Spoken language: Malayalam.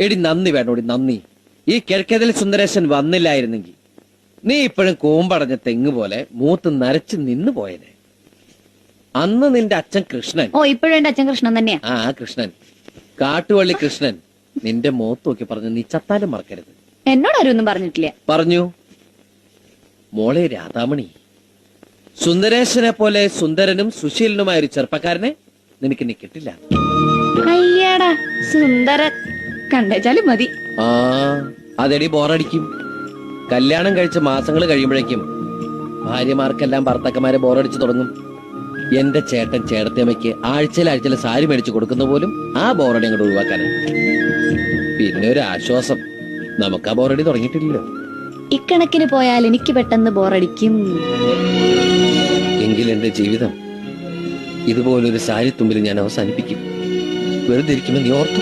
എടി നന്ദി വേണോടി നന്ദി. ഈ കിഴക്കേതിൽ സുന്ദരേശൻ വന്നില്ലായിരുന്നെങ്കിൽ നീ ഇപ്പോഴും കൂമ്പടഞ്ഞ തെങ്ങ് പോലെ മൂത്ത് നരച്ച് നിന്ന് പോയനെ. അന്ന് നിന്റെ അച്ഛൻ കൃഷ്ണൻ. ഓ ഇപ്പോഴും എന്റെ അച്ഛൻ കൃഷ്ണൻ തന്നെയാ. ആ കൃഷ്ണൻ, കാട്ടുവള്ളി കൃഷ്ണൻ നിന്റെ മുഖത്ത് നോക്കി പറഞ്ഞു, നീ ചത്താലും മറക്കരുത്. എന്നോട് ആരും ഒന്നും പറഞ്ഞിട്ടില്ല. പറഞ്ഞു. മോളെ രാധാമണി, സുന്ദരേശനെ പോലെ സുന്ദരനും സുശീലനുമായ ഒരു ചെറുപ്പക്കാരനെ നിനക്ക് ഇനി കിട്ടില്ല. അയ്യടാ സുന്ദരൻ കണ്ടേച്ചാലും മതി. ആ അതെടി ബോറടിക്കും. കല്യാണം കഴിച്ച മാസങ്ങൾ കഴിയുമ്പോഴേക്കും ഭാര്യമാർക്കെല്ലാം ഭർത്താക്കന്മാരെ ബോറടിച്ചു തുടങ്ങും. എന്റെ ചേട്ടൻ ചേട്ടത്തിയമ്മയ്ക്ക് ആഴ്ചയിൽ സാരി മേടിച്ചു കൊടുക്കുന്ന പോലും ആ ബോറടി അങ്ങോട്ട് ഒഴിവാക്കാനാണ്. പിന്നെ ഒരു ആശ്വാസം, നമുക്ക് ആ ബോറടി തുടങ്ങിയിട്ടില്ലല്ലോ. ഇക്കണക്കിന് പോയാൽ എനിക്ക് പെട്ടെന്ന് ബോറടിക്കും. എങ്കിൽ എന്റെ ജീവിതം ഇതുപോലൊരു സാരി തുമ്പിൽ ഞാൻ അവസാനിപ്പിക്കും. വെറുതെ ഇരിക്കുമെന്ന് നീ ഓർത്തു.